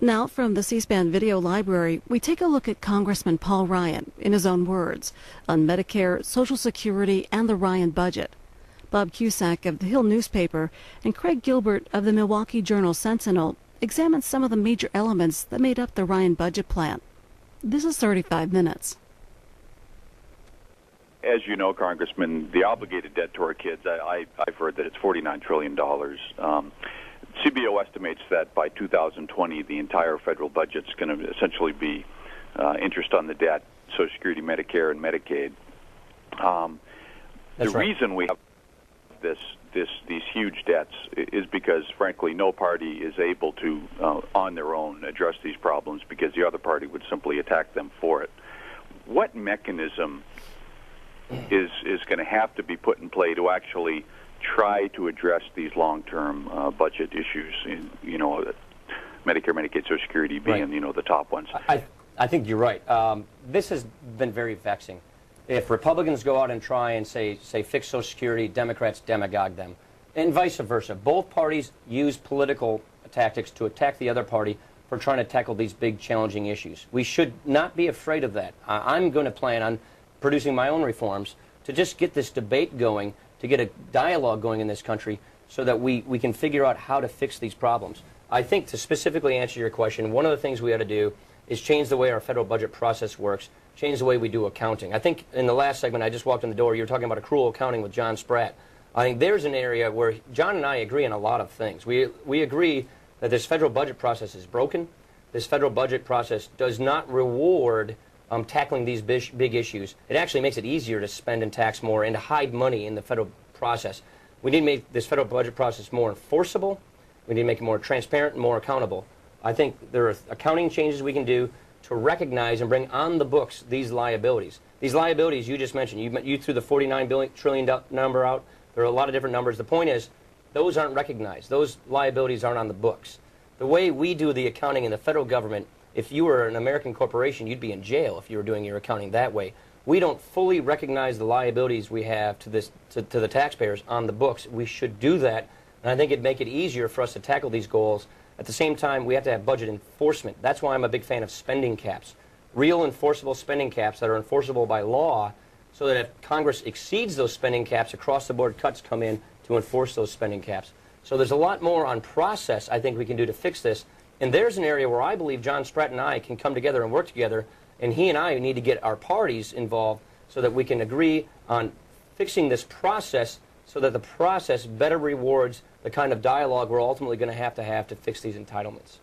Now, from the C-SPAN video library, we take a look at Congressman Paul Ryan, in his own words, on Medicare, Social Security, and the Ryan budget. Bob Cusack of the Hill newspaper and Craig Gilbert of the Milwaukee Journal-Sentinel examined some of the major elements that made up the Ryan budget plan. This is 35 minutes. As you know, Congressman, the obligated debt to our kids, I've heard that it's $49 trillion. CBO estimates that by 2020, the entire federal budget's going to essentially be interest on the debt, Social Security, Medicare, and Medicaid. The reason we have these huge debts is because, frankly, no party is able to, on their own, address these problems because the other party would simply attack them for it. What mechanism is going to have to be put in play to actually try to address these long-term budget issues, Medicare, Medicaid, Social Security being, the top ones? I think you're right. This has been very vexing. If Republicans go out and try and say fix Social Security, Democrats demagogue them, and vice versa. Both parties use political tactics to attack the other party for trying to tackle these big, challenging issues. We should not be afraid of that. I'm going to plan on producing my own reforms to just get this debate going, to get a dialogue going in this country so that we can figure out how to fix these problems. I think to specifically answer your question, one of the things we ought to do is change the way our federal budget process works, change the way we do accounting. I think in the last segment, I just walked in the door, you were talking about accrual accounting with John Spratt. I think there's an area where John and I agree on a lot of things. We agree that this federal budget process is broken. This federal budget process does not reward tackling these big issues. It actually makes it easier to spend and tax more and to hide money in the federal process. We need to make this federal budget process more enforceable. We need to make it more transparent and more accountable. I think there are accounting changes we can do to recognize and bring on the books these liabilities. These liabilities you just mentioned, you threw the $49 trillion number out. There are a lot of different numbers. The point is, those aren't recognized. Those liabilities aren't on the books. The way we do the accounting in the federal government, if you were an American corporation, you'd be in jail if you were doing your accounting that way. We don't fully recognize the liabilities we have to the taxpayers on the books. We should do that, and I think it'd make it easier for us to tackle these goals. At the same time, we have to have budget enforcement. That's why I'm a big fan of spending caps. Real enforceable spending caps that are enforceable by law, so that if Congress exceeds those spending caps, across-the-board cuts come in to enforce those spending caps. So there's a lot more on process I think we can do to fix this. And there's an area where I believe John Spratt and I can come together and work together, and he and I need to get our parties involved so that we can agree on fixing this process so that the process better rewards the kind of dialogue we're ultimately going to have to fix these entitlements.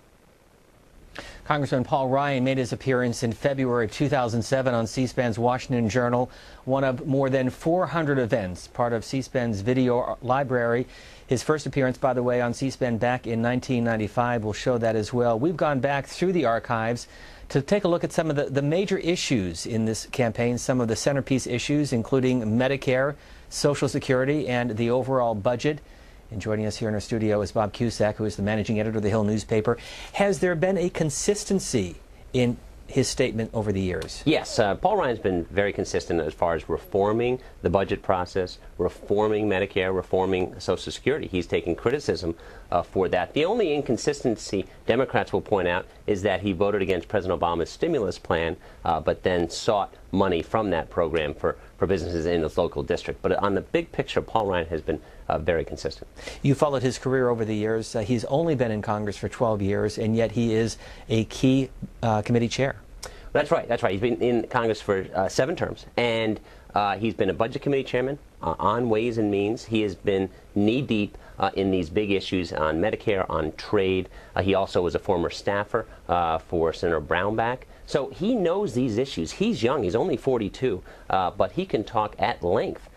Congressman Paul Ryan made his appearance in February 2007 on C-SPAN's Washington Journal, one of more than 400 events, part of C-SPAN's video library. His first appearance, by the way, on C-SPAN back in 1995 will show that as well. We've gone back through the archives to take a look at some of the major issues in this campaign, some of the centerpiece issues, including Medicare, Social Security, and the overall budget. And joining us here in our studio is Bob Cusack, who is the managing editor of the Hill newspaper. Has there been a consistency in his statement over the years? Yes, Paul Ryan's been very consistent as far as reforming the budget process, reforming Medicare, reforming Social Security. He's taken criticism for that. The only inconsistency Democrats will point out is that he voted against President Obama's stimulus plan, but then sought money from that program for businesses in his local district. But on the big picture, Paul Ryan has been very consistent. You followed his career over the years. He's only been in Congress for 12 years, and yet he is a key committee chair. That's right. That's right. He's been in Congress for 7 terms, and he's been a Budget Committee chairman on Ways and Means. He has been knee-deep in these big issues on Medicare, on trade. He also was a former staffer for Senator Brownback. So he knows these issues. He's young. He's only 42, but he can talk at length.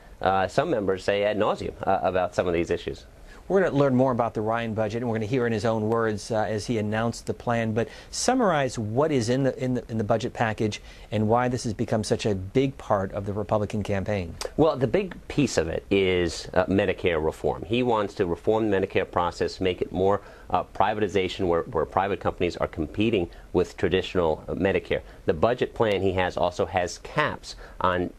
Some members say ad nauseum about some of these issues. We're going to learn more about the Ryan budget, and we're going to hear in his own words as he announced the plan. But summarize what is in the budget package and why this has become such a big part of the Republican campaign. Well, the big piece of it is Medicare reform. He wants to reform the Medicare process, make it more privatization, where private companies are competing with traditional Medicare. The budget plan he has also has caps on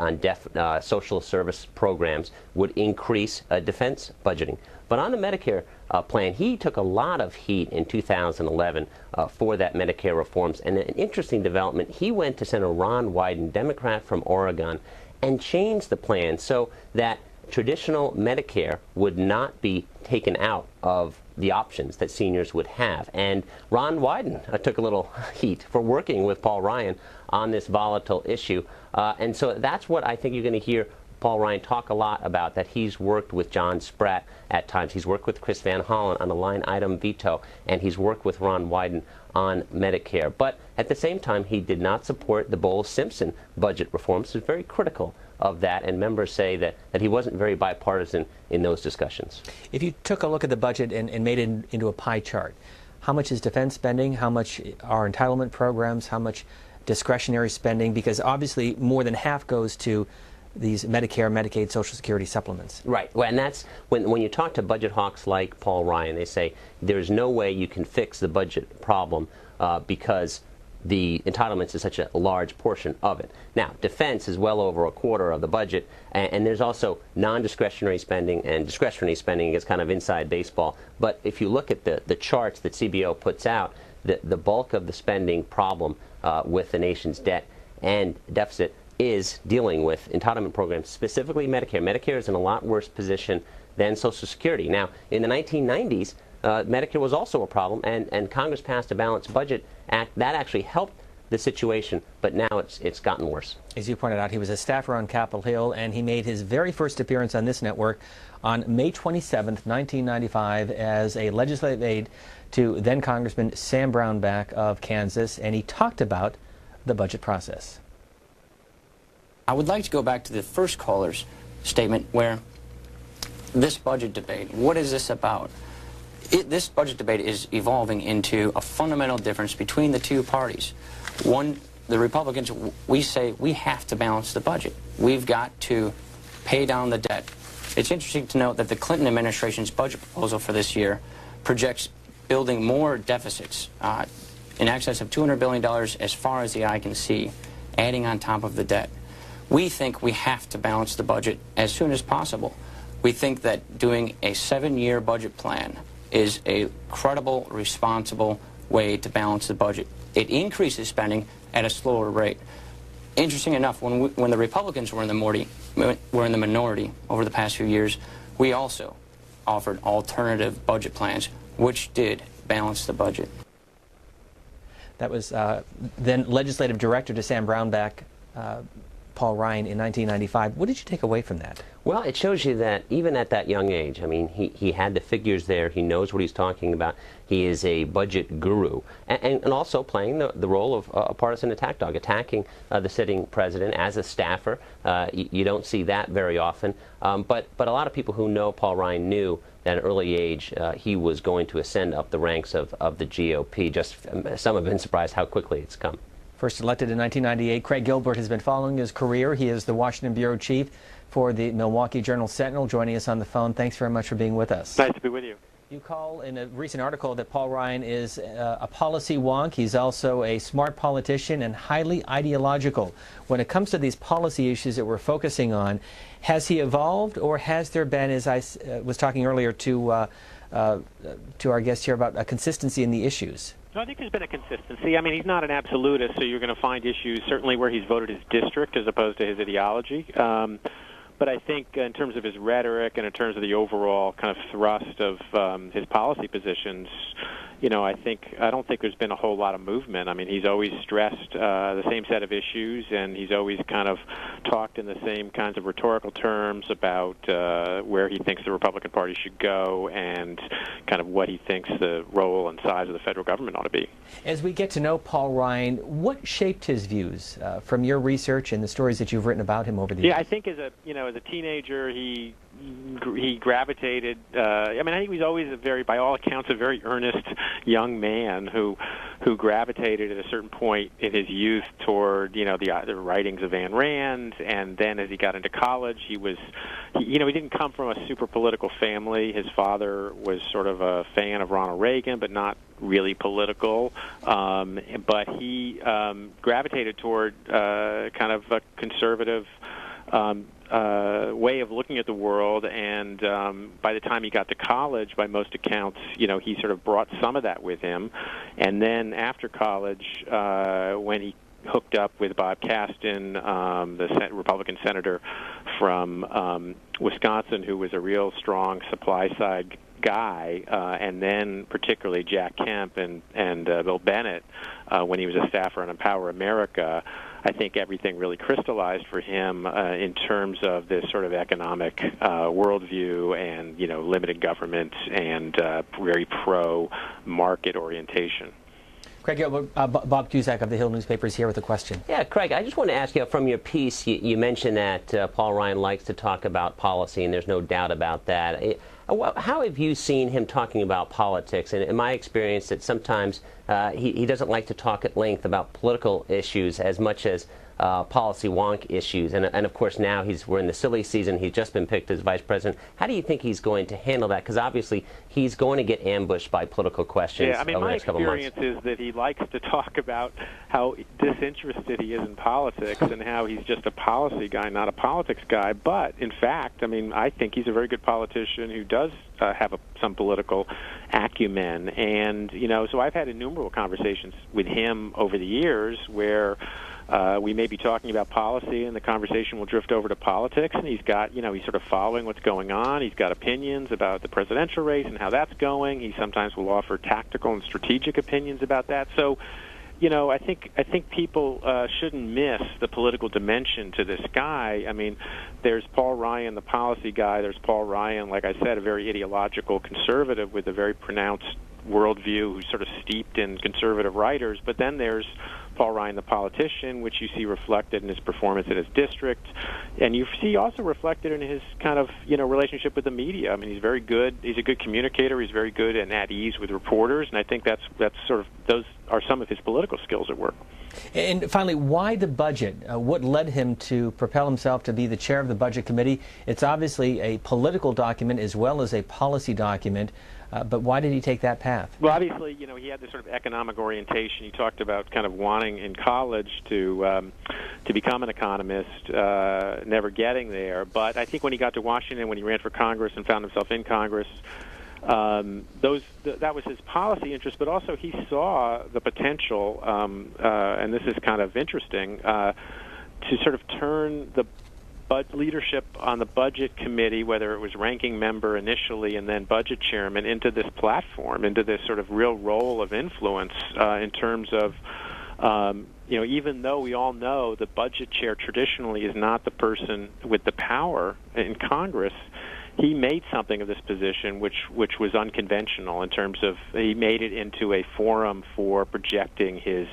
social service programs, would increase defense budgeting. But on the Medicare plan. He took a lot of heat in 2011 for that Medicare reforms. And an interesting development, he went to Senator Ron Wyden, Democrat from Oregon, and changed the plan so that traditional Medicare would not be taken out of the options that seniors would have. And Ron Wyden took a little heat for working with Paul Ryan on this volatile issue. And so that's what I think you're going to hear Paul Ryan talk a lot about, that he's worked with John Spratt at times. He's worked with Chris Van Hollen on a line item veto, and he's worked with Ron Wyden on Medicare. But at the same time, he did not support the Bowles-Simpson budget reforms. He was very critical of that, and members say that he wasn't very bipartisan in those discussions. If you took a look at the budget and made it into a pie chart, how much is defense spending, how much are entitlement programs, how much discretionary spending? Because obviously more than half goes to these Medicare, Medicaid, Social Security supplements. Right. Well, and that's when you talk to budget hawks like Paul Ryan, they say there's no way you can fix the budget problem because the entitlements is such a large portion of it. Now, defense is well over a quarter of the budget, and there's also non-discretionary spending, and discretionary spending is kind of inside baseball. But if you look at the charts that CBO puts out, the bulk of the spending problem with the nation's debt and deficit is dealing with entitlement programs, specifically Medicare. Medicare is in a lot worse position than Social Security. Now, in the 1990s, Medicare was also a problem, and Congress passed a Balanced Budget Act that actually helped the situation, but now it's gotten worse. As you pointed out, he was a staffer on Capitol Hill, and he made his very first appearance on this network on May 27th, 1995, as a legislative aide to then Congressman Sam Brownback of Kansas, and he talked about the budget process. I would like to go back to the first caller's statement where this budget debate, what is this about? This budget debate is evolving into a fundamental difference between the two parties. One, the Republicans, we say we have to balance the budget. We've got to pay down the debt. It's interesting to note that the Clinton administration's budget proposal for this year projects building more deficits in excess of $200 billion as far as the eye can see, adding on top of the debt. We think we have to balance the budget as soon as possible. We think that doing a 7-year budget plan is a credible, responsible way to balance the budget. It increases spending at a slower rate. Interesting enough, when the Republicans were in the minority over the past few years, we also offered alternative budget plans, which did balance the budget. That was then Legislative Director to Sam Brownback, Paul Ryan, in 1995. What did you take away from that? Well, it shows you that even at that young age, I mean, he had the figures there. He knows what he's talking about. He is a budget guru, and also playing the role of a partisan attack dog, attacking the sitting president as a staffer. You don't see that very often. But a lot of people who know Paul Ryan knew at an early age he was going to ascend up the ranks of the GOP. Just some have been surprised how quickly it's come. First elected in 1998, Craig Gilbert has been following his career. He is the Washington bureau chief for the Milwaukee Journal-Sentinel, joining us on the phone. Thanks very much for being with us. Nice to be with you. You call in a recent article that Paul Ryan is a policy wonk. He's also a smart politician and highly ideological. When it comes to these policy issues that we're focusing on, has he evolved, or has there been, as I was talking earlier to our guest here, about a consistency in the issues? No, I think there's been a consistency. I mean, he's not an absolutist, so you're going to find issues certainly where he's voted his district as opposed to his ideology. But I think in terms of his rhetoric and in terms of the overall kind of thrust of his policy positions, you know, I don't think there's been a whole lot of movement. I mean, he's always stressed the same set of issues, and he's always kind of talked in the same kinds of rhetorical terms about where he thinks the Republican Party should go and kind of what he thinks the role and size of the federal government ought to be. As we get to know Paul Ryan, what shaped his views from your research and the stories that you've written about him over the years? Yeah, I think as a teenager, he gravitated. I mean, I think he was always by all accounts, a very earnest young man who gravitated at a certain point in his youth toward, the writings of Ayn Rand, and then as he got into college, he didn't come from a super political family. His father was sort of a fan of Ronald Reagan, but not really political. But he gravitated toward kind of a conservative way of looking at the world, and by the time he got to college, by most accounts, he sort of brought some of that with him. And then after college, when he hooked up with Bob Kasten, the Republican senator from Wisconsin, who was a real strong supply-side guy, and then particularly Jack Kemp and Bill Bennett when he was a staffer on Empower America, I think everything really crystallized for him in terms of this sort of economic worldview and, limited government and very pro-market orientation. Craig, Bob Cusack of the Hill newspaper is here with a question. Yeah, Craig, I just want to ask you, from your piece, you mentioned that Paul Ryan likes to talk about policy, and there's no doubt about that. How have you seen him talking about politics? And in my experience, that sometimes he doesn't like to talk at length about political issues as much as policy wonk issues. And of course, now we're in the silly season. He's just been picked as vice president. How do you think he's going to handle that? Because obviously, he's going to get ambushed by political questions over the next couple of months. My experience is that he likes to talk about how disinterested he is in politics and how he's just a policy guy, not a politics guy. But, in fact, I think he's a very good politician who does have some political acumen. And, so I've had innumerable conversations with him over the years where we may be talking about policy and the conversation will drift over to politics, and he's got, he's sort of following what's going on. He's got opinions about the presidential race and how that's going. He sometimes will offer tactical and strategic opinions about that. So, I think people shouldn't miss the political dimension to this guy. There's Paul Ryan, the policy guy. There's Paul Ryan, like I said, a very ideological conservative with a very pronounced worldview who's sort of steeped in conservative writers. But then there's Paul Ryan, the politician, which you see reflected in his performance in his district, and you see also reflected in his kind of relationship with the media. He's very good. He's a good communicator. He's very good and at ease with reporters, and I think that's sort of those are some of his political skills at work. And finally, why the budget? What led him to propel himself to be the chair of the Budget Committee? It's obviously a political document as well as a policy document. But why did he take that path? Well, obviously, he had this sort of economic orientation. He talked about kind of wanting in college to become an economist, never getting there. But I think when he got to Washington, when he ran for Congress and found himself in Congress, that was his policy interest. But also he saw the potential, and this is kind of interesting, to sort of turn the leadership on the Budget Committee, whether it was ranking member initially and then budget chairman, into this platform, into this sort of real role of influence in terms of, even though we all know the budget chair traditionally is not the person with the power in Congress, he made something of this position which was unconventional in terms of he made it into a forum for projecting his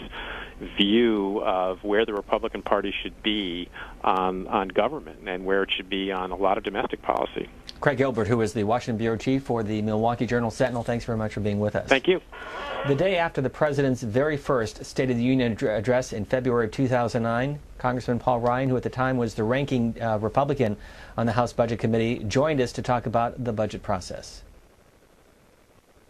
view of where the Republican Party should be on government and where it should be on a lot of domestic policy. Craig Gilbert, who is the Washington bureau chief for the Milwaukee Journal-Sentinel, thanks very much for being with us. Thank you. The day after the president's very first State of the Union address in February of 2009, Congressman Paul Ryan, who at the time was the ranking Republican on the House Budget Committee, joined us to talk about the budget process.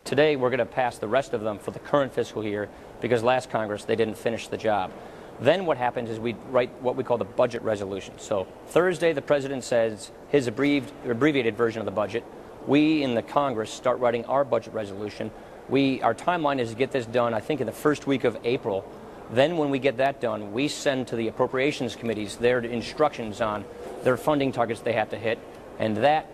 Today, we're going to pass the rest of them for the current fiscal year because last Congress, they didn't finish the job. Then what happens is we write what we call the budget resolution. So Thursday, the president says his abbreviated version of the budget. We in the Congress start writing our budget resolution. Our timeline is to get this done, I think, in the first week of April. Then when we get that done, we send to the appropriations committees their instructions on their funding targets they have to hit, and that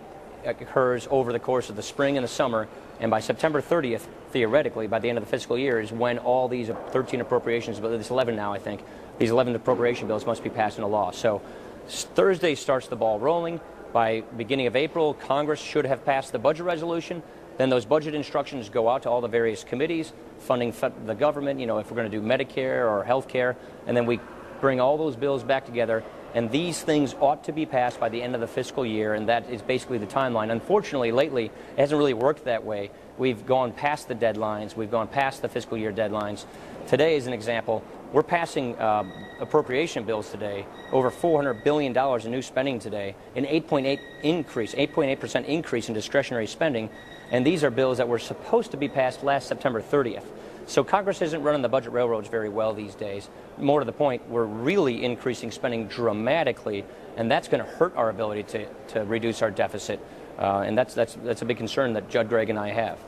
occurs over the course of the spring and the summer. And by September 30th, theoretically, by the end of the fiscal year, is when all these 13 appropriations, but there's 11 now, I think, these 11 appropriation bills must be passed into law. So Thursday starts the ball rolling. By beginning of April, Congress should have passed the budget resolution. Then those budget instructions go out to all the various committees, funding the government, if we're going to do Medicare or health care, and then we bring all those bills back together. And these things ought to be passed by the end of the fiscal year, and that is basically the timeline. Unfortunately, lately, it hasn't really worked that way. We've gone past the deadlines. We've gone past the fiscal year deadlines. Today, as an example, we're passing appropriation bills today, over $400 billion in new spending today, an 8.8% increase in discretionary spending. And these are bills that were supposed to be passed last September 30th. So Congress isn't running the budget railroads very well these days. More to the point, we're really increasing spending dramatically, and that's going to hurt our ability to reduce our deficit. And that's a big concern that Judd Gregg and I have.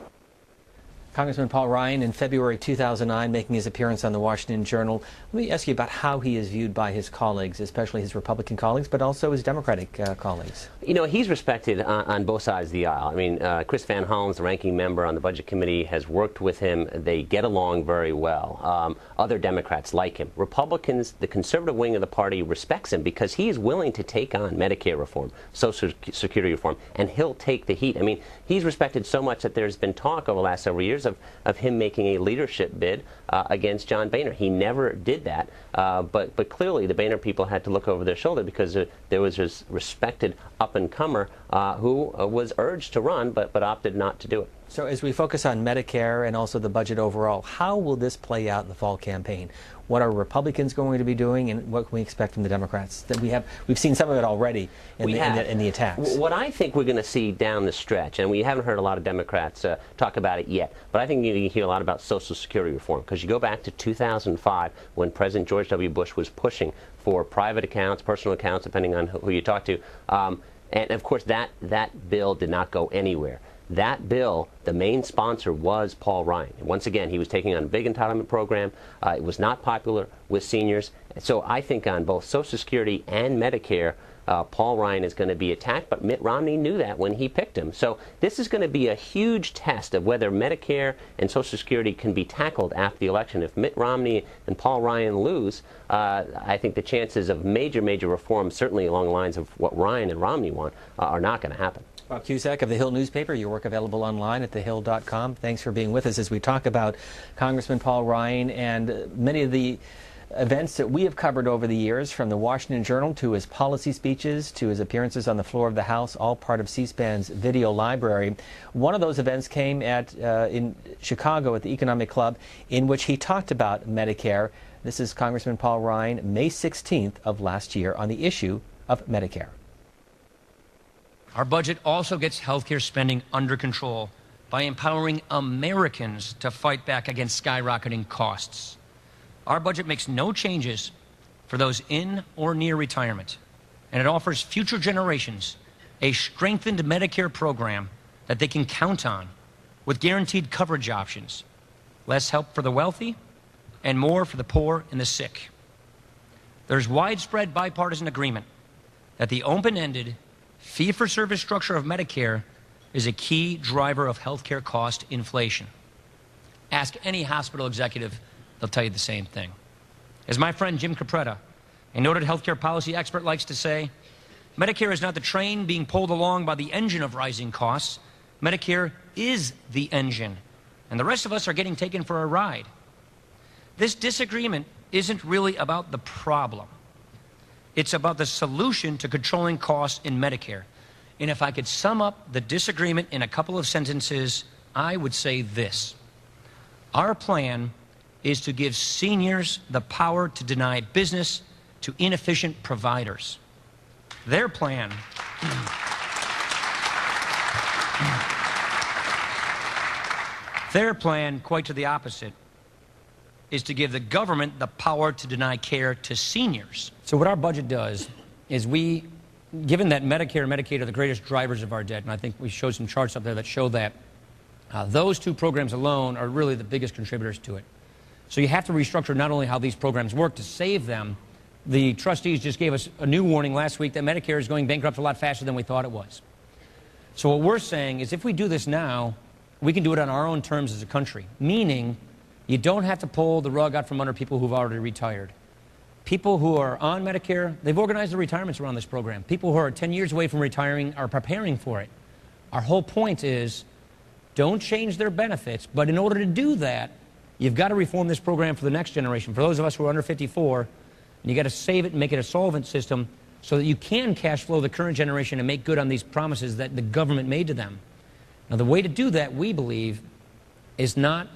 Congressman Paul Ryan, in February 2009, making his appearance on the Washington Journal. Let me ask you about how he is viewed by his colleagues, especially his Republican colleagues, but also his Democratic colleagues. You know, he's respected on both sides of the aisle. I mean, Chris Van Hollen's the ranking member on the Budget Committee, has worked with him. They get along very well. Other Democrats like him. Republicans, the conservative wing of the party, respects him because he is willing to take on Medicare reform, Social Security reform, and he'll take the heat. I mean, he's respected so much that there's been talk over the last several years of him making a leadership bid against John Boehner. He never did that, but clearly the Boehner people had to look over their shoulder because there was this respected up-and-comer who was urged to run but opted not to do it. So as we focus on Medicare and also the budget overall, how will this play out in the fall campaign? What are Republicans going to be doing, and what can we expect from the Democrats? That we've seen some of it already in the attacks. What I think we're going to see down the stretch, and we haven't heard a lot of Democrats talk about it yet, but I think you hear a lot about Social Security reform, because you go back to 2005 when President George W. Bush was pushing for private accounts, personal accounts, depending on who you talk to, and of course that bill did not go anywhere. That bill, the main sponsor was Paul Ryan. And once again, he was taking on a big entitlement program. It was not popular with seniors. So I think on both Social Security and Medicare, Paul Ryan is going to be attacked, but Mitt Romney knew that when he picked him. So this is going to be a huge test of whether Medicare and Social Security can be tackled after the election. If Mitt Romney and Paul Ryan lose, I think the chances of major reforms, certainly along the lines of what Ryan and Romney want, are not going to happen. Bob Cusack of the Hill newspaper, your work available online at thehill.com. Thanks for being with us as we talk about Congressman Paul Ryan and many of the events that we have covered over the years, from the Washington Journal to his policy speeches to his appearances on the floor of the House, all part of C-SPAN's video library. One of those events came in Chicago at the Economic Club, in which he talked about Medicare. This is Congressman Paul Ryan, May 16th of last year, on the issue of Medicare. Our budget also gets healthcare spending under control by empowering Americans to fight back against skyrocketing costs. Our budget makes no changes for those in or near retirement, and it offers future generations a strengthened Medicare program that they can count on, with guaranteed coverage options, less help for the wealthy, and more for the poor and the sick. There's widespread bipartisan agreement that the open-ended, fee-for-service structure of Medicare is a key driver of healthcare cost inflation. Ask any hospital executive, they'll tell you the same thing. As my friend Jim Capretta, a noted healthcare policy expert, likes to say, Medicare is not the train being pulled along by the engine of rising costs. Medicare is the engine, and the rest of us are getting taken for a ride. This disagreement isn't really about the problem. It's about the solution to controlling costs in Medicare. And if I could sum up the disagreement in a couple of sentences, I would say this. Our plan is to give seniors the power to deny business to inefficient providers. Their plan quite to the opposite, is to give the government the power to deny care to seniors. So what our budget does is given that Medicare and Medicaid are the greatest drivers of our debt, and I think we showed some charts up there that show that, those two programs alone are really the biggest contributors to it. So you have to restructure not only how these programs work to save them. The trustees just gave us a new warning last week that Medicare is going bankrupt a lot faster than we thought it was. So what we're saying is if we do this now, we can do it on our own terms as a country, meaning you don't have to pull the rug out from under people who've already retired. People who are on Medicare, they've organized their retirements around this program. People who are 10 years away from retiring are preparing for it. Our whole point is don't change their benefits, but in order to do that, you've got to reform this program for the next generation. For those of us who are under 54, and you've got to save it and make it a solvent system so that you can cash flow the current generation and make good on these promises that the government made to them. Now, the way to do that, we believe, is not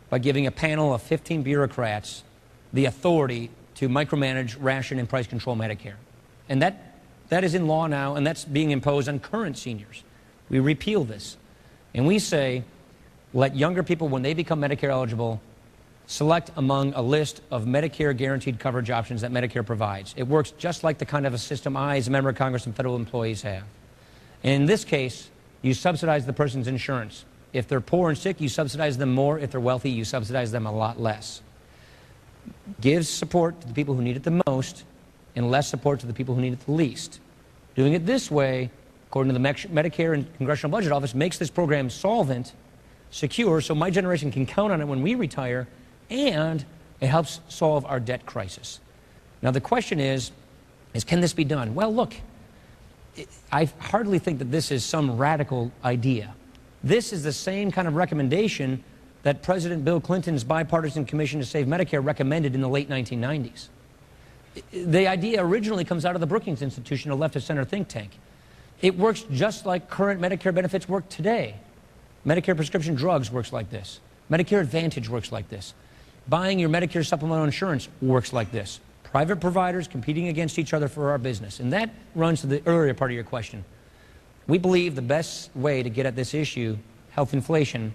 by giving a panel of 15 bureaucrats the authority to micromanage, ration, and price control Medicare. And that is in law now, and that's being imposed on current seniors. We repeal this. And we say, let younger people, when they become Medicare eligible, select among a list of Medicare guaranteed coverage options that Medicare provides. It works just like the kind of a system I, as a member of Congress, and federal employees have. And in this case, you subsidize the person's insurance. If they're poor and sick, you subsidize them more. If they're wealthy, you subsidize them a lot less. Gives support to the people who need it the most and less support to the people who need it the least. Doing it this way, according to the Medicare and Congressional Budget Office, makes this program solvent, secure, so my generation can count on it when we retire, and it helps solve our debt crisis. Now, the question is can this be done? Well, look, I hardly think that this is some radical idea. This is the same kind of recommendation that President Bill Clinton's Bipartisan Commission to Save Medicare recommended in the late 1990s. The idea originally comes out of the Brookings Institution, a left-of-center think tank. It works just like current Medicare benefits work today. Medicare prescription drugs works like this. Medicare Advantage works like this. Buying your Medicare supplemental insurance works like this. Private providers competing against each other for our business. And that runs to the earlier part of your question. We believe the best way to get at this issue, health inflation,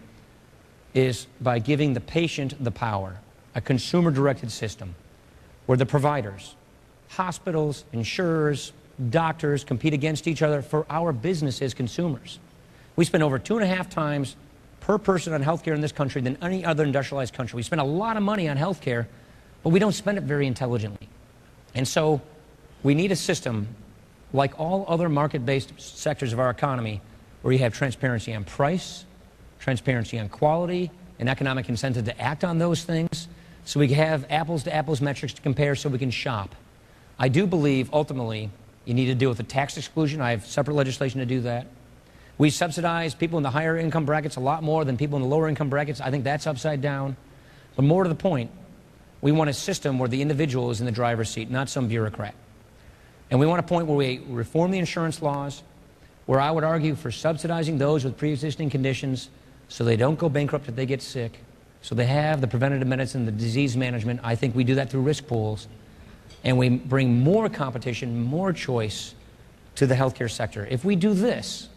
is by giving the patient the power, a consumer-directed system where the providers, hospitals, insurers, doctors compete against each other for our business as consumers. We spend over 2.5 times per person on health care in this country than any other industrialized country. We spend a lot of money on health care, but we don't spend it very intelligently. And so we need a system like all other market-based sectors of our economy where you have transparency on price, transparency on quality, and economic incentive to act on those things, so we can have apples-to-apples metrics to compare so we can shop. I do believe, ultimately, you need to deal with the tax exclusion. I have separate legislation to do that. We subsidize people in the higher income brackets a lot more than people in the lower income brackets. I think that's upside down. But more to the point, we want a system where the individual is in the driver's seat, not some bureaucrat. And we want a point where we reform the insurance laws, where I would argue for subsidizing those with pre-existing conditions so they don't go bankrupt if they get sick, so they have the preventative medicine, the disease management. I think we do that through risk pools. And we bring more competition, more choice to the healthcare sector. If we do this,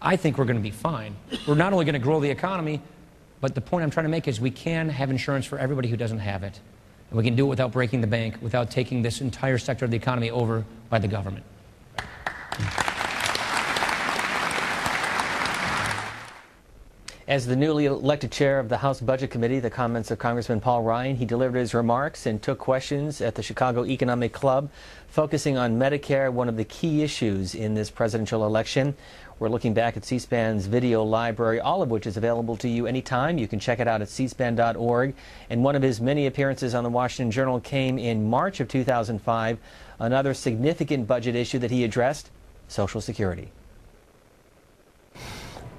I think we're going to be fine. We're not only going to grow the economy, but the point I'm trying to make is we can have insurance for everybody who doesn't have it. And we can do it without breaking the bank, without taking this entire sector of the economy over by the government. As the newly elected chair of the House Budget Committee, the comments of Congressman Paul Ryan, he delivered his remarks and took questions at the Chicago Economic Club, focusing on Medicare, one of the key issues in this presidential election. We're looking back at C-SPAN's video library, all of which is available to you anytime. You can check it out at cspan.org. And one of his many appearances on the Washington Journal came in March of 2005, another significant budget issue that he addressed, Social Security.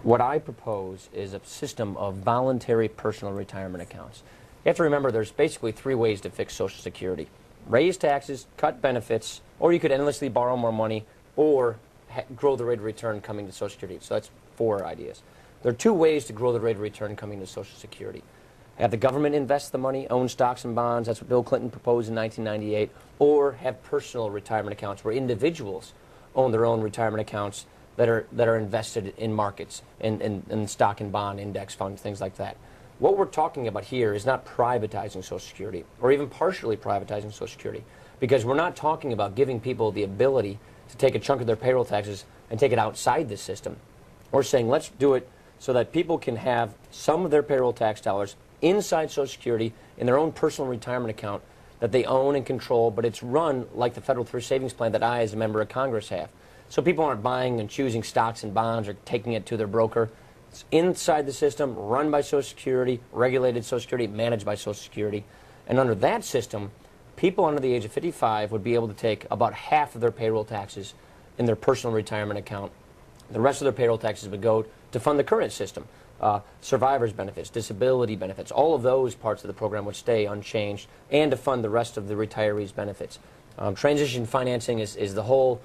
What I propose is a system of voluntary personal retirement accounts. You have to remember there's basically 3 ways to fix Social Security. Raise taxes, cut benefits, or you could endlessly borrow more money, or grow the rate of return coming to Social Security. So that's 4 ideas. There are 2 ways to grow the rate of return coming to Social Security. Have the government invest the money, own stocks and bonds, that's what Bill Clinton proposed in 1998, or have personal retirement accounts where individuals own their own retirement accounts that are invested in markets, in stock and bond index funds, things like that. What we're talking about here is not privatizing Social Security or even partially privatizing Social Security, because we're not talking about giving people the ability to take a chunk of their payroll taxes and take it outside this system. We're saying let's do it so that people can have some of their payroll tax dollars inside Social Security in their own personal retirement account that they own and control, but it's run like the Federal Thrift Savings Plan that I, as a member of Congress, have. So people aren't buying and choosing stocks and bonds or taking it to their broker. It's inside the system, run by Social Security, regulated Social Security, managed by Social Security. And under that system, people under the age of 55 would be able to take about half of their payroll taxes in their personal retirement account. The rest of their payroll taxes would go to fund the current system. Survivors benefits, disability benefits, all of those parts of the program would stay unchanged, and to fund the rest of the retirees' benefits. Transition financing is the whole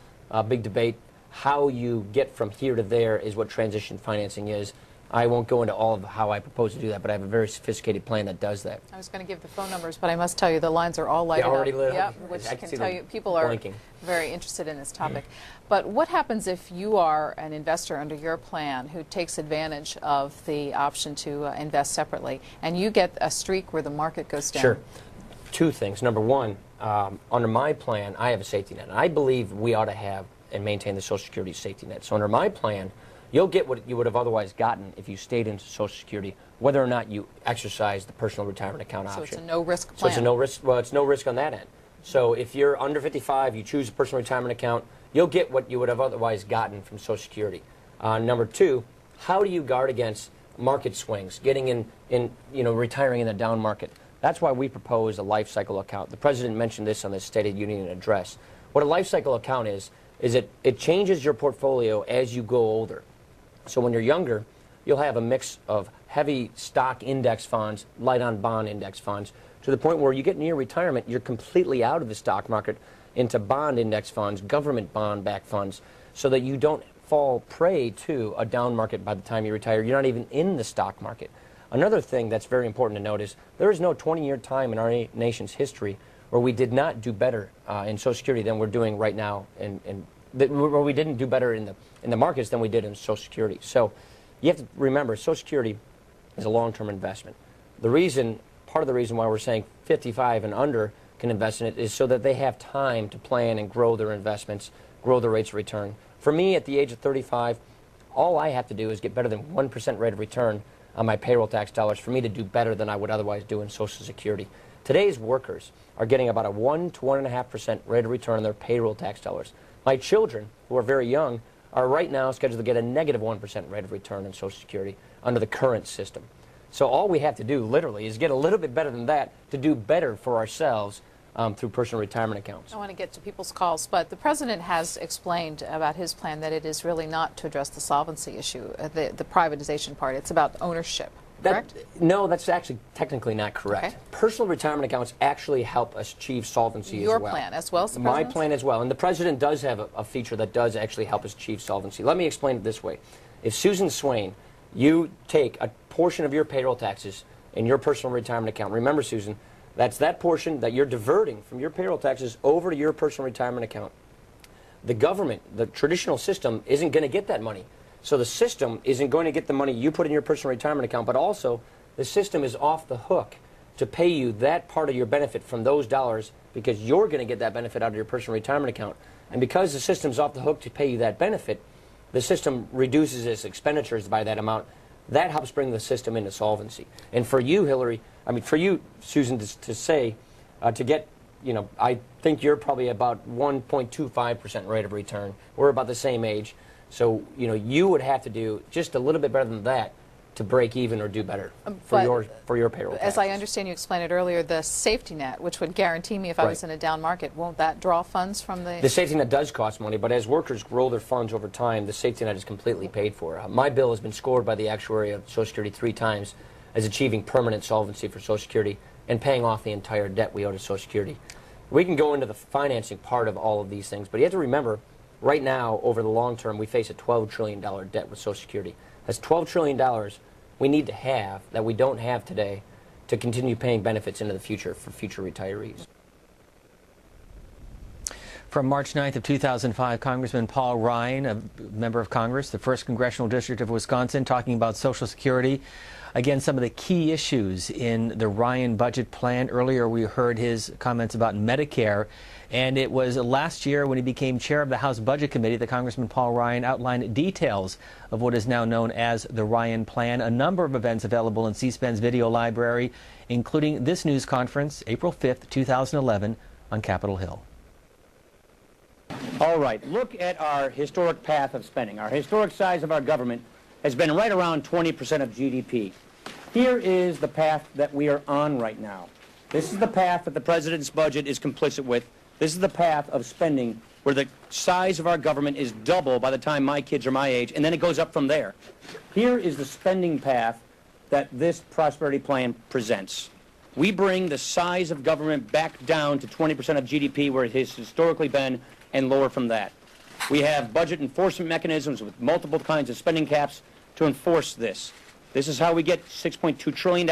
big debate. How you get from here to there is what transition financing is. I won't go into all of how I propose to do that, but I have a very sophisticated plan that does that. I was going to give the phone numbers, but I must tell you the lines are all lighted already up. lit up. Yep, which I can see tell them you people are blinking. very interested in this topic. But what happens if you are an investor under your plan who takes advantage of the option to invest separately, and you get a streak where the market goes down? Sure. Two things. Number one, under my plan, I have a safety net. And I believe we ought to have and maintain the Social Security safety net. So under my plan, you'll get what you would have otherwise gotten if you stayed in Social Security, whether or not you exercise the personal retirement account option. So it's a no-risk plan. So it's a no-risk. Well, it's no risk on that end. So if you're under 55, you choose a personal retirement account, you'll get what you would have otherwise gotten from Social Security. Number two, how do you guard against market swings, getting in retiring in a down market? That's why we propose a life cycle account. The President mentioned this on the State of the Union address. What a life cycle account is it changes your portfolio as you go older. So when you're younger, you'll have a mix of heavy stock index funds, light on bond index funds, to the point where you get near retirement, you're completely out of the stock market into bond index funds, government bond-backed funds, so that you don't fall prey to a down market by the time you retire. You're not even in the stock market. Another thing that's very important to note is there is no 20-year time in our nation's history where we did not do better in Social Security than we're doing right now, where we didn't do better in the markets than we did in Social Security. So you have to remember, Social Security is a long-term investment. Part of the reason why we're saying 55 and under can invest in it is so that they have time to plan and grow their investments, grow their rates of return. For me, at the age of 35, all I have to do is get better than 1% rate of return on my payroll tax dollars for me to do better than I would otherwise do in Social Security. Today's workers are getting about a 1 to 1.5% rate of return on their payroll tax dollars. My children, who are very young, are right now scheduled to get a negative 1% rate of return on Social Security under the current system. So all we have to do, literally, is get a little bit better than that to do better for ourselves through personal retirement accounts. I want to get to people's calls, but the President has explained about his plan that it is really not to address the solvency issue, the privatization part. It's about ownership, correct? No, that's actually technically not correct. Okay. Personal retirement accounts actually help us achieve solvency as well. Your plan as well as the My President's? plan as well. And the President does have a feature that does actually help us achieve solvency. Let me explain it this way. If Susan Swain, you take a portion of your payroll taxes in your personal retirement account. Remember, Susan, that's that portion that you're diverting from your payroll taxes over to your personal retirement account. The government, the traditional system, isn't going to get that money. So the system isn't going to get the money you put in your personal retirement account, but also the system is off the hook to pay you that part of your benefit from those dollars because you're going to get that benefit out of your personal retirement account. And because the system's off the hook to pay you that benefit, the system reduces its expenditures by that amount. That helps bring the system into solvency. And for you, Hillary, for you, Susan, to say, to get, I think you're probably about 1.25% rate of return. We're about the same age. So, you would have to do just a little bit better than that to break even or do better for your payroll taxes. As I understand you explained it earlier, the safety net, which would guarantee me if I was in a down market, won't that draw funds from the... The safety net does cost money, but as workers grow their funds over time, the safety net is completely paid for. My bill has been scored by the actuary of Social Security 3 times as achieving permanent solvency for Social Security and paying off the entire debt we owe to Social Security. We can go into the financing part of all of these things, but you have to remember, right now, over the long term, we face a $12 trillion debt with Social Security. That's $12 trillion we need to have that we don't have today to continue paying benefits into the future for future retirees. From March 9th of 2005, Congressman Paul Ryan, a member of Congress, the 1st Congressional District of Wisconsin, talking about Social Security. Again, some of the key issues in the Ryan budget plan. Earlier, we heard his comments about Medicare. And it was last year when he became chair of the House Budget Committee that Congressman Paul Ryan outlined details of what is now known as the Ryan Plan. A number of events available in C-SPAN's video library, including this news conference, April 5th, 2011, on Capitol Hill. All right, look at our historic path of spending. Our historic size of our government has been right around 20% of GDP. Here is the path that we are on right now. This is the path that the President's budget is complicit with. This is the path of spending where the size of our government is double by the time my kids are my age, and then it goes up from there. Here is the spending path that this prosperity plan presents. We bring the size of government back down to 20% of GDP where it has historically been and lower from that. We have budget enforcement mechanisms with multiple kinds of spending caps to enforce this. This is how we get $6.2 trillion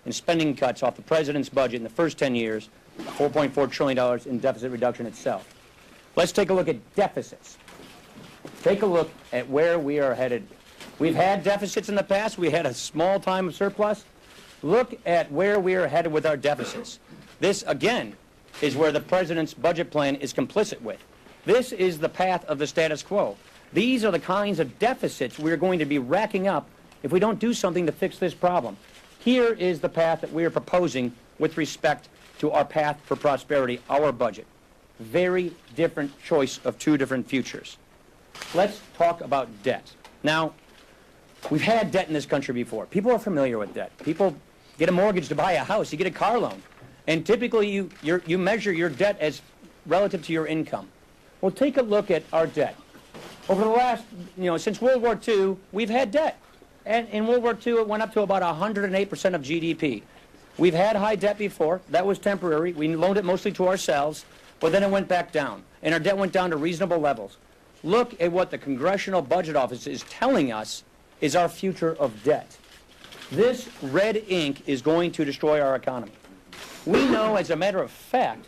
in spending cuts off the president's budget in the first 10 years, $4.4 trillion in deficit reduction itself. Let's take a look at deficits. Take a look at where we are headed. We've had deficits in the past. We had a small time of surplus. Look at where we are headed with our deficits. This, again, is where the president's budget plan is complicit with. This is the path of the status quo. These are the kinds of deficits we're going to be racking up if we don't do something to fix this problem. Here is the path that we are proposing with respect to our path for prosperity, our budget. Very different choice of two different futures. Let's talk about debt. Now, we've had debt in this country before. People are familiar with debt. People get a mortgage to buy a house. You get a car loan. And typically you measure your debt as relative to your income. Well, take a look at our debt. Over the last, since World War II, we've had debt. And in World War II, it went up to about 108% of GDP. We've had high debt before. That was temporary. We loaned it mostly to ourselves, but then it went back down. And our debt went down to reasonable levels. Look at what the Congressional Budget Office is telling us is our future of debt. This red ink is going to destroy our economy. We know, as a matter of fact,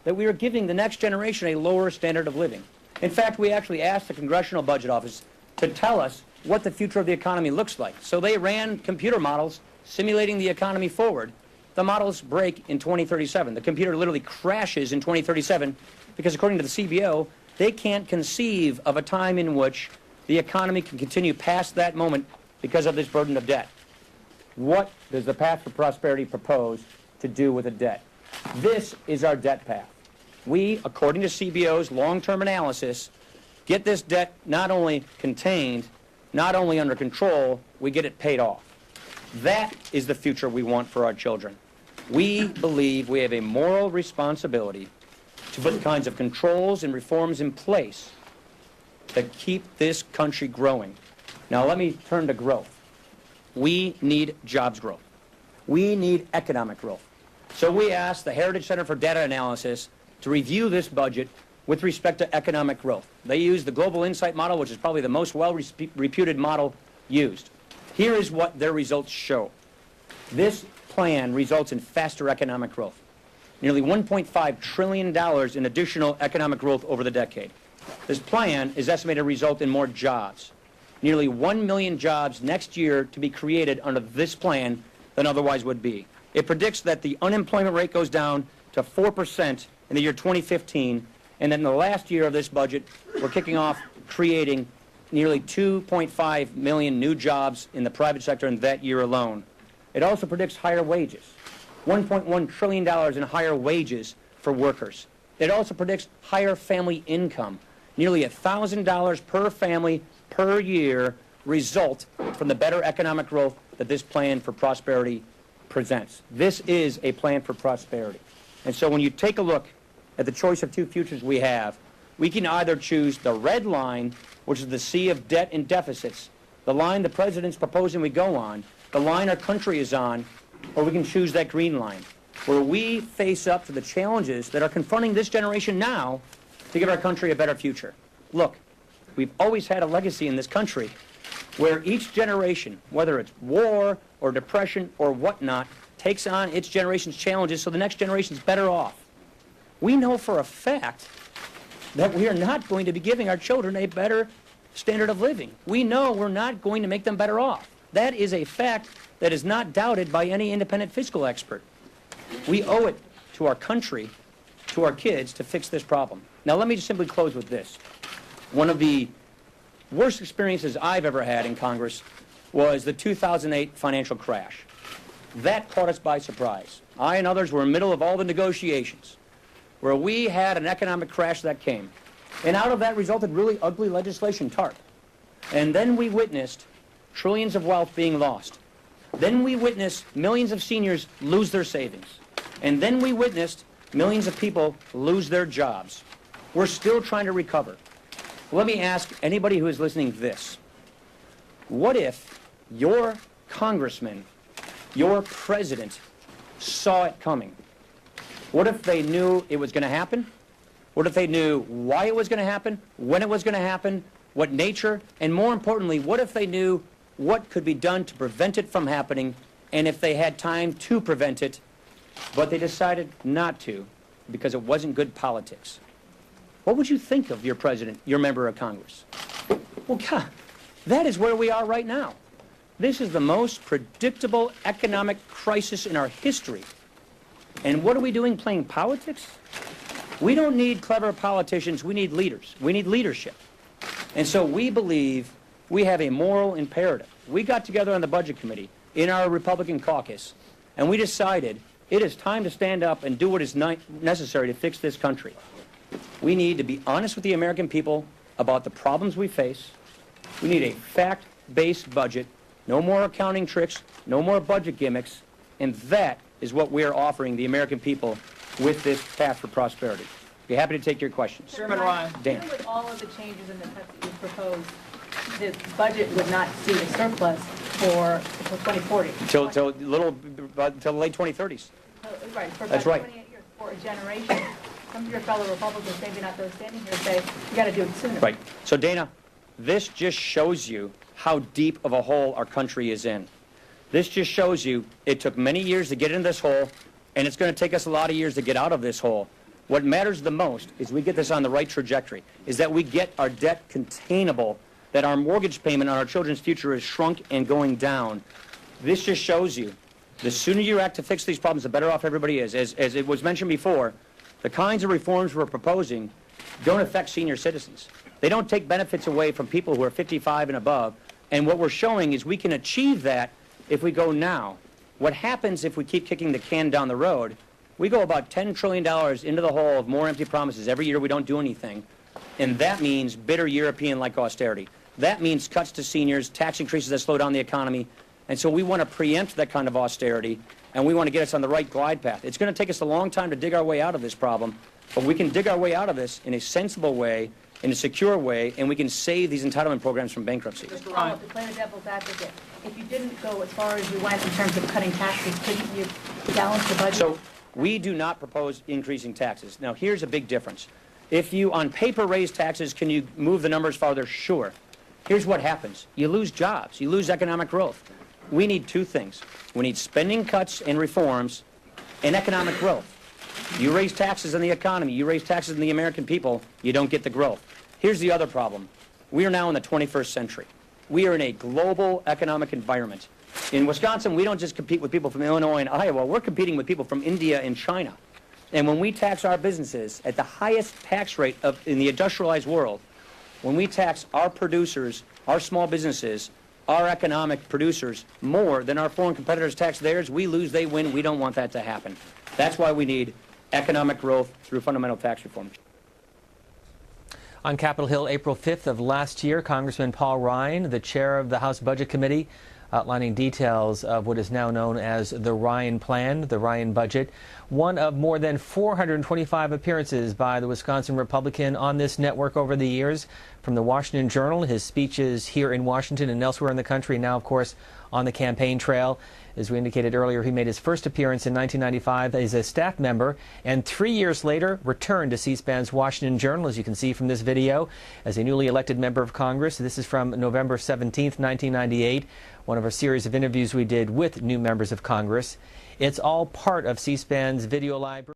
that we are giving the next generation a lower standard of living. In fact, we actually asked the Congressional Budget Office to tell us what the future of the economy looks like. So they ran computer models simulating the economy forward. The models break in 2037. The computer literally crashes in 2037 because, according to the CBO, they can't conceive of a time in which the economy can continue past that moment because of this burden of debt. What does the path for prosperity propose to do with the debt? This is our debt path. We, according to CBO's long-term analysis, get this debt not only contained, not only under control, we get it paid off. That is the future we want for our children. We believe we have a moral responsibility to put the kinds of controls and reforms in place that keep this country growing. Now let me turn to growth. We need jobs growth. We need economic growth. So we asked the Heritage Center for Data Analysis to review this budget with respect to economic growth. They used the Global Insight model, which is probably the most well-reputed model used. Here is what their results show. This plan results in faster economic growth. Nearly $1.5 trillion in additional economic growth over the decade. This plan is estimated to result in more jobs. Nearly 1 million jobs next year to be created under this plan than otherwise would be. It predicts that the unemployment rate goes down to 4% in the year 2015, and that in the last year of this budget, we're kicking off creating nearly 2.5 million new jobs in the private sector in that year alone. It also predicts higher wages, $1.1 trillion in higher wages for workers. It also predicts higher family income, nearly $1,000 per family per year result from the better economic growth that this plan for prosperity presents. This is a plan for prosperity. And so when you take a look at the choice of two futures we have, we can either choose the red line, which is the sea of debt and deficits, the line the president's proposing we go on, the line our country is on, or we can choose that green line, where we face up to the challenges that are confronting this generation now to give our country a better future. Look, we've always had a legacy in this country where each generation, whether it's war or depression or whatnot, takes on its generation's challenges so the next generation's better off. We know for a fact that we are not going to be giving our children a better standard of living. We know we're not going to make them better off. That is a fact that is not doubted by any independent fiscal expert. We owe it to our country, to our kids, to fix this problem. Now let me just simply close with this. One of the worst experiences I've ever had in Congress was the 2008 financial crash. That caught us by surprise. I and others were in the middle of all the negotiations where we had an economic crash that came. And out of that resulted really ugly legislation, TARP. And then we witnessed trillions of wealth being lost. Then we witnessed millions of seniors lose their savings. And then we witnessed millions of people lose their jobs. We're still trying to recover. Let me ask anybody who is listening this. What if your congressman, your president, saw it coming? What if they knew it was going to happen? What if they knew why it was going to happen, when it was going to happen, what nature, and more importantly, what if they knew what could be done to prevent it from happening, and if they had time to prevent it, but they decided not to because it wasn't good politics. What would you think of your president, your member of Congress? Well, God, that is where we are right now. This is the most predictable economic crisis in our history. And what are we doing, playing politics? We don't need clever politicians. We need leaders. We need leadership. And so we believe we have a moral imperative. We got together on the Budget Committee in our Republican caucus, and we decided it is time to stand up and do what is necessary to fix this country. We need to be honest with the American people about the problems we face. We need a fact-based budget, no more accounting tricks, no more budget gimmicks, and that is what we are offering the American people with this path for prosperity. Be happy to take your questions. Chairman Ryan. Dan. Even with all of the changes in the cuts that you proposed, the budget would not see a surplus for 2040. Till the late 2030s. Right, for That's about right. 28 years, for a generation. Some of your fellow Republicans, maybe not those standing here, say, you got to do it sooner. Right. So, Dana, this just shows you how deep of a hole our country is in. This just shows you it took many years to get into this hole, and it's going to take us a lot of years to get out of this hole. What matters the most is we get this on the right trajectory, is that we get our debt containable, that our mortgage payment on our children's future is shrunk and going down. This just shows you the sooner you act to fix these problems, the better off everybody is. As it was mentioned before, the kinds of reforms we're proposing don't affect senior citizens. They don't take benefits away from people who are 55 and above. And what we're showing is we can achieve that if we go now. What happens if we keep kicking the can down the road? We go about $10 trillion into the hole of more empty promises. Every year we don't do anything. And that means bitter European-like austerity. That means cuts to seniors, tax increases that slow down the economy. And so we want to preempt that kind of austerity, and we want to get us on the right glide path. It's going to take us a long time to dig our way out of this problem, but we can dig our way out of this in a sensible way, in a secure way, and we can save these entitlement programs from bankruptcy. Mr. Ryan, to play the devil's advocate, if you didn't go as far as you went in terms of cutting taxes, couldn't you balance the budget? So we do not propose increasing taxes. Now, here's a big difference. If you, on paper, raise taxes, can you move the numbers farther? Sure. Here's what happens. You lose jobs. You lose economic growth. We need two things. We need spending cuts and reforms and economic growth. You raise taxes on the economy, you raise taxes on the American people, you don't get the growth. Here's the other problem. We are now in the 21st century. We are in a global economic environment. In Wisconsin, we don't just compete with people from Illinois and Iowa. We're competing with people from India and China. And when we tax our businesses at the highest tax rate in the industrialized world, when we tax our producers, our small businesses, our economic producers more than our foreign competitors tax theirs, we lose, they win. We don't want that to happen. That's why we need economic growth through fundamental tax reform. On Capitol Hill, April 5th of last year, Congressman Paul Ryan, the chair of the House Budget Committee, outlining details of what is now known as the Ryan Plan, the Ryan Budget, one of more than 425 appearances by the Wisconsin Republican on this network over the years. From the Washington Journal, his speeches here in Washington and elsewhere in the country, and now, of course, on the campaign trail. As we indicated earlier, he made his first appearance in 1995 as a staff member, and 3 years later returned to C-SPAN's Washington Journal, as you can see from this video, as a newly elected member of Congress. This is from November 17th, 1998, one of a series of interviews we did with new members of Congress. It's all part of C-SPAN's video library.